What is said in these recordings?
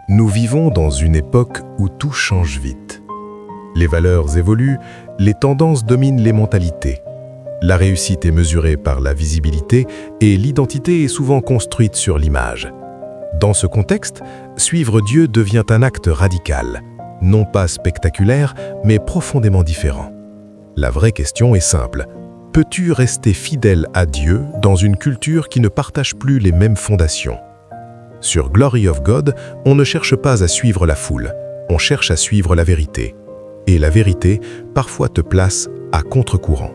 Nous vivons dans une époque où tout change vite. Les valeurs évoluent, les tendances dominent les mentalités. La réussite est mesurée par la visibilité et l'identité est souvent construite sur l'image. Dans ce contexte, suivre Dieu devient un acte radical, non pas spectaculaire, mais profondément différent. La vraie question est simple. Peux-tu rester fidèle à Dieu dans une culture qui ne partage plus les mêmes fondations ? Sur Glory of God, on ne cherche pas à suivre la foule, on cherche à suivre la vérité. Et la vérité, parfois te place à contre-courant.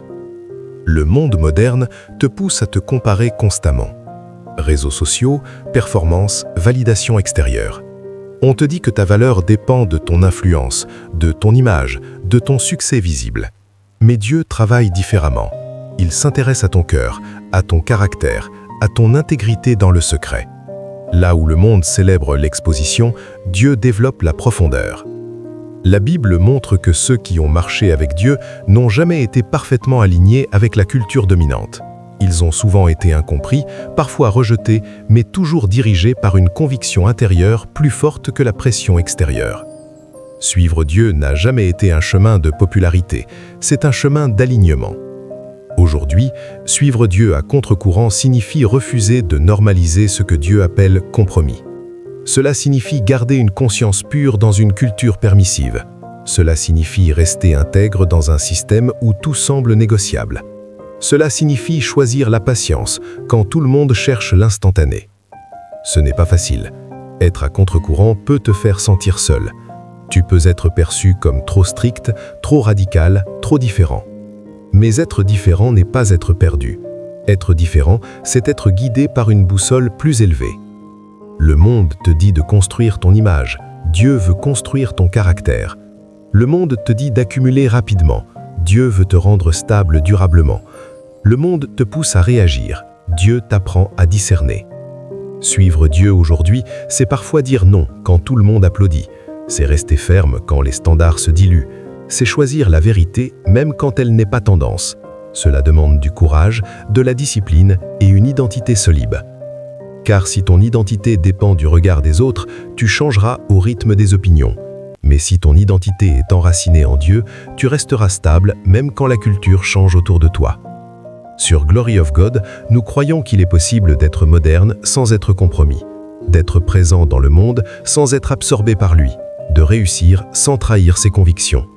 Le monde moderne te pousse à te comparer constamment. Réseaux sociaux, performance, validation extérieure. On te dit que ta valeur dépend de ton influence, de ton image, de ton succès visible. Mais Dieu travaille différemment. Il s'intéresse à ton cœur, à ton caractère, à ton intégrité dans le secret. Là où le monde célèbre l'exposition, Dieu développe la profondeur. La Bible montre que ceux qui ont marché avec Dieu n'ont jamais été parfaitement alignés avec la culture dominante. Ils ont souvent été incompris, parfois rejetés, mais toujours dirigés par une conviction intérieure plus forte que la pression extérieure. Suivre Dieu n'a jamais été un chemin de popularité, c'est un chemin d'alignement. Aujourd'hui, suivre Dieu à contre-courant signifie refuser de normaliser ce que Dieu appelle compromis. Cela signifie garder une conscience pure dans une culture permissive. Cela signifie rester intègre dans un système où tout semble négociable. Cela signifie choisir la patience quand tout le monde cherche l'instantané. Ce n'est pas facile. Être à contre-courant peut te faire sentir seul. Tu peux être perçu comme trop strict, trop radical, trop différent. Mais être différent n'est pas être perdu. Être différent, c'est être guidé par une boussole plus élevée. Le monde te dit de construire ton image. Dieu veut construire ton caractère. Le monde te dit d'accumuler rapidement. Dieu veut te rendre stable durablement. Le monde te pousse à réagir. Dieu t'apprend à discerner. Suivre Dieu aujourd'hui, c'est parfois dire non quand tout le monde applaudit. C'est rester ferme quand les standards se diluent. C'est choisir la vérité même quand elle n'est pas tendance. Cela demande du courage, de la discipline et une identité solide. Car si ton identité dépend du regard des autres, tu changeras au rythme des opinions. Mais si ton identité est enracinée en Dieu, tu resteras stable même quand la culture change autour de toi. Sur Glory of God, nous croyons qu'il est possible d'être moderne sans être compromis, d'être présent dans le monde sans être absorbé par lui, de réussir sans trahir ses convictions.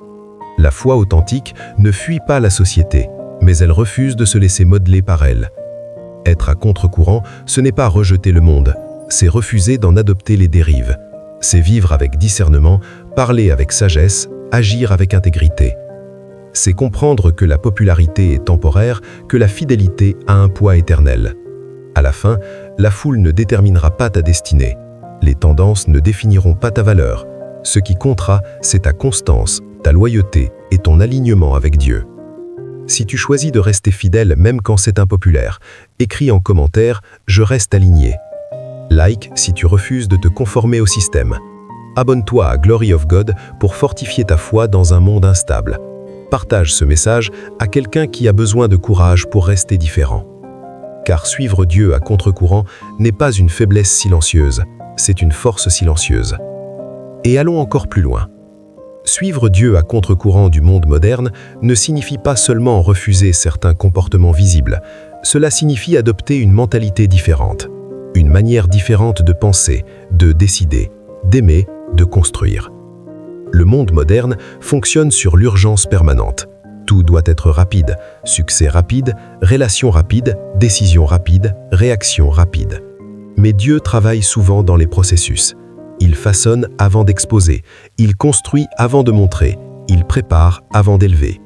La foi authentique ne fuit pas la société, mais elle refuse de se laisser modeler par elle. Être à contre-courant, ce n'est pas rejeter le monde, c'est refuser d'en adopter les dérives. C'est vivre avec discernement, parler avec sagesse, agir avec intégrité. C'est comprendre que la popularité est temporaire, que la fidélité a un poids éternel. À la fin, la foule ne déterminera pas ta destinée. Les tendances ne définiront pas ta valeur. Ce qui comptera, c'est ta constance, ta loyauté et ton alignement avec Dieu. Si tu choisis de rester fidèle même quand c'est impopulaire, écris en commentaire « Je reste aligné ». Like si tu refuses de te conformer au système. Abonne-toi à Glory of God pour fortifier ta foi dans un monde instable. Partage ce message à quelqu'un qui a besoin de courage pour rester différent. Car suivre Dieu à contre-courant n'est pas une faiblesse silencieuse, c'est une force silencieuse. Et allons encore plus loin. Suivre Dieu à contre-courant du monde moderne ne signifie pas seulement refuser certains comportements visibles, cela signifie adopter une mentalité différente, une manière différente de penser, de décider, d'aimer, de construire. Le monde moderne fonctionne sur l'urgence permanente. Tout doit être rapide, succès rapide, relation rapide, décision rapide, réaction rapide. Mais Dieu travaille souvent dans les processus. Il façonne avant d'exposer, il construit avant de montrer, il prépare avant d'élever.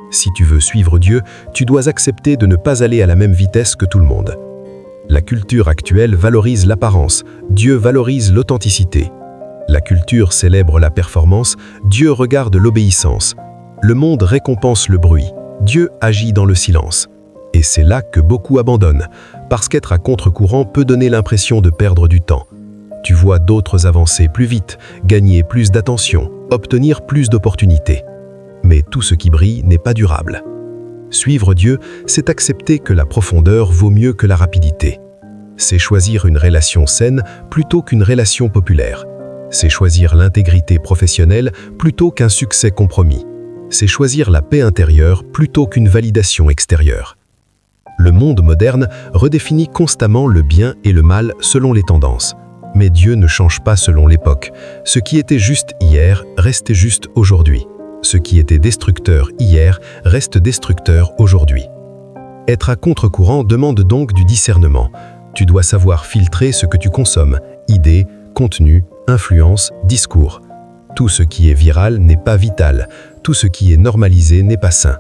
Si tu veux suivre Dieu, tu dois accepter de ne pas aller à la même vitesse que tout le monde. La culture actuelle valorise l'apparence, Dieu valorise l'authenticité. La culture célèbre la performance, Dieu regarde l'obéissance. Le monde récompense le bruit, Dieu agit dans le silence. Et c'est là que beaucoup abandonnent, parce qu'être à contre-courant peut donner l'impression de perdre du temps. Tu vois d'autres avancer plus vite, gagner plus d'attention, obtenir plus d'opportunités. Mais tout ce qui brille n'est pas durable. Suivre Dieu, c'est accepter que la profondeur vaut mieux que la rapidité. C'est choisir une relation saine plutôt qu'une relation populaire. C'est choisir l'intégrité professionnelle plutôt qu'un succès compromis. C'est choisir la paix intérieure plutôt qu'une validation extérieure. Le monde moderne redéfinit constamment le bien et le mal selon les tendances. Mais Dieu ne change pas selon l'époque. Ce qui était juste hier restait juste aujourd'hui. Ce qui était destructeur hier reste destructeur aujourd'hui. Être à contre-courant demande donc du discernement. Tu dois savoir filtrer ce que tu consommes, idées, contenus, influences, discours. Tout ce qui est viral n'est pas vital, tout ce qui est normalisé n'est pas sain.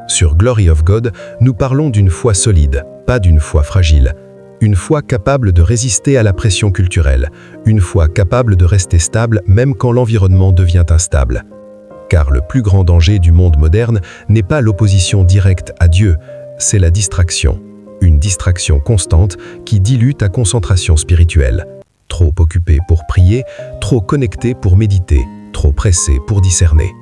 Sur Glory of God, nous parlons d'une foi solide, pas d'une foi fragile. Une foi capable de résister à la pression culturelle, une foi capable de rester stable même quand l'environnement devient instable. Car le plus grand danger du monde moderne n'est pas l'opposition directe à Dieu, c'est la distraction. Une distraction constante qui dilue ta concentration spirituelle. Trop occupé pour prier, trop connecté pour méditer, trop pressé pour discerner.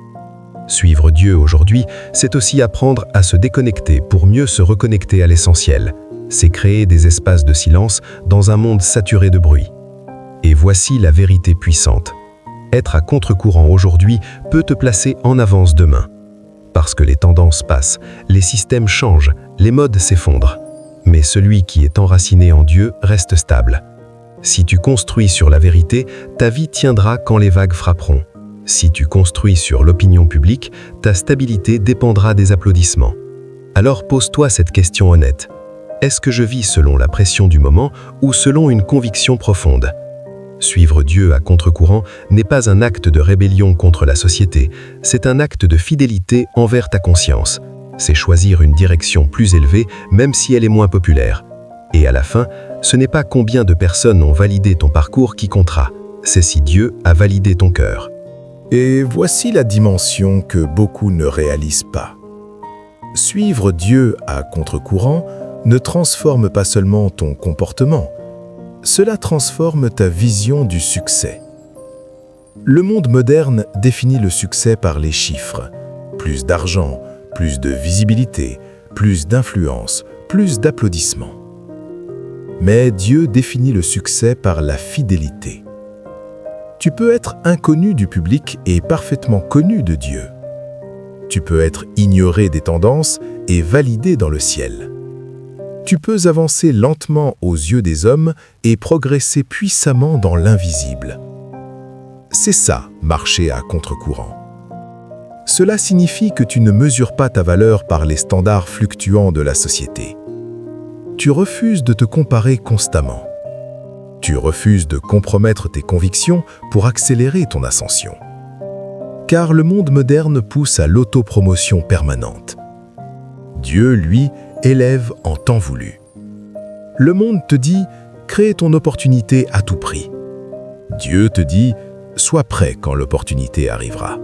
Suivre Dieu aujourd'hui, c'est aussi apprendre à se déconnecter pour mieux se reconnecter à l'essentiel. C'est créer des espaces de silence dans un monde saturé de bruit. Et voici la vérité puissante. Être à contre-courant aujourd'hui peut te placer en avance demain. Parce que les tendances passent, les systèmes changent, les modes s'effondrent. Mais celui qui est enraciné en Dieu reste stable. Si tu construis sur la vérité, ta vie tiendra quand les vagues frapperont. Si tu construis sur l'opinion publique, ta stabilité dépendra des applaudissements. Alors pose-toi cette question honnête. Est-ce que je vis selon la pression du moment ou selon une conviction profonde ? Suivre Dieu à contre-courant n'est pas un acte de rébellion contre la société, c'est un acte de fidélité envers ta conscience. C'est choisir une direction plus élevée, même si elle est moins populaire. Et à la fin, ce n'est pas combien de personnes ont validé ton parcours qui comptera, c'est si Dieu a validé ton cœur. Et voici la dimension que beaucoup ne réalisent pas. Suivre Dieu à contre-courant ne transforme pas seulement ton comportement, cela transforme ta vision du succès. Le monde moderne définit le succès par les chiffres. Plus d'argent, plus de visibilité, plus d'influence, plus d'applaudissements. Mais Dieu définit le succès par la fidélité. Tu peux être inconnu du public et parfaitement connu de Dieu. Tu peux être ignoré des tendances et validé dans le ciel. Tu peux avancer lentement aux yeux des hommes et progresser puissamment dans l'invisible. C'est ça, marcher à contre-courant. Cela signifie que tu ne mesures pas ta valeur par les standards fluctuants de la société. Tu refuses de te comparer constamment. Tu refuses de compromettre tes convictions pour accélérer ton ascension. Car le monde moderne pousse à l'autopromotion permanente. Dieu, lui, élève en temps voulu. Le monde te dit « crée ton opportunité à tout prix ». Dieu te dit « sois prêt quand l'opportunité arrivera ».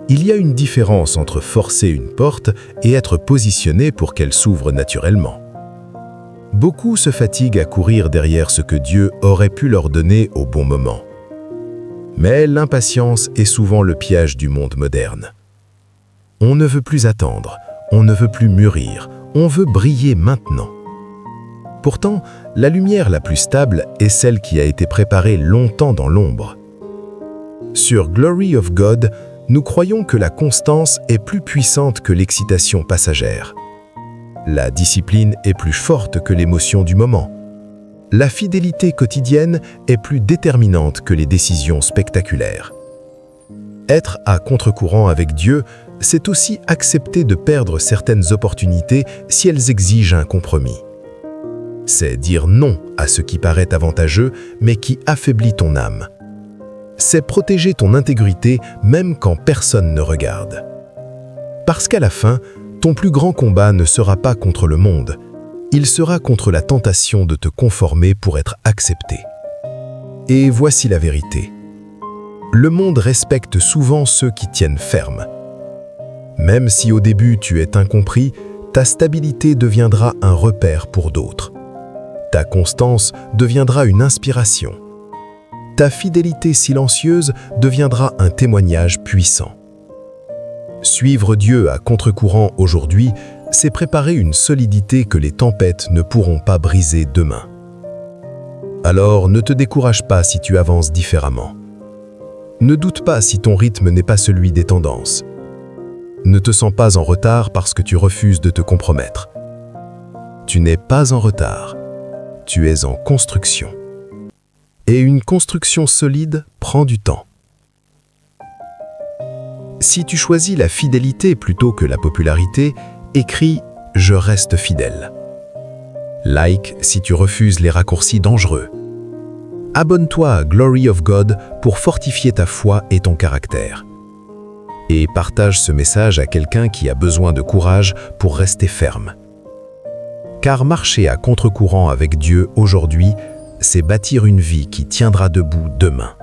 Il y a une différence entre forcer une porte et être positionné pour qu'elle s'ouvre naturellement. Beaucoup se fatiguent à courir derrière ce que Dieu aurait pu leur donner au bon moment. Mais l'impatience est souvent le piège du monde moderne. On ne veut plus attendre, on ne veut plus mûrir, on veut briller maintenant. Pourtant, la lumière la plus stable est celle qui a été préparée longtemps dans l'ombre. Sur Glory of God, nous croyons que la constance est plus puissante que l'excitation passagère. La discipline est plus forte que l'émotion du moment. La fidélité quotidienne est plus déterminante que les décisions spectaculaires. Être à contre-courant avec Dieu, c'est aussi accepter de perdre certaines opportunités si elles exigent un compromis. C'est dire non à ce qui paraît avantageux, mais qui affaiblit ton âme. C'est protéger ton intégrité même quand personne ne regarde. Parce qu'à la fin, ton plus grand combat ne sera pas contre le monde, il sera contre la tentation de te conformer pour être accepté. Et voici la vérité. Le monde respecte souvent ceux qui tiennent ferme. Même si au début tu es incompris, ta stabilité deviendra un repère pour d'autres. Ta constance deviendra une inspiration. Ta fidélité silencieuse deviendra un témoignage puissant. Suivre Dieu à contre-courant aujourd'hui, c'est préparer une solidité que les tempêtes ne pourront pas briser demain. Alors ne te décourage pas si tu avances différemment. Ne doute pas si ton rythme n'est pas celui des tendances. Ne te sens pas en retard parce que tu refuses de te compromettre. Tu n'es pas en retard, tu es en construction. Et une construction solide prend du temps. Si tu choisis la fidélité plutôt que la popularité, écris « Je reste fidèle ». Like si tu refuses les raccourcis dangereux. Abonne-toi à Glory of God pour fortifier ta foi et ton caractère. Et partage ce message à quelqu'un qui a besoin de courage pour rester ferme. Car marcher à contre-courant avec Dieu aujourd'hui, c'est bâtir une vie qui tiendra debout demain.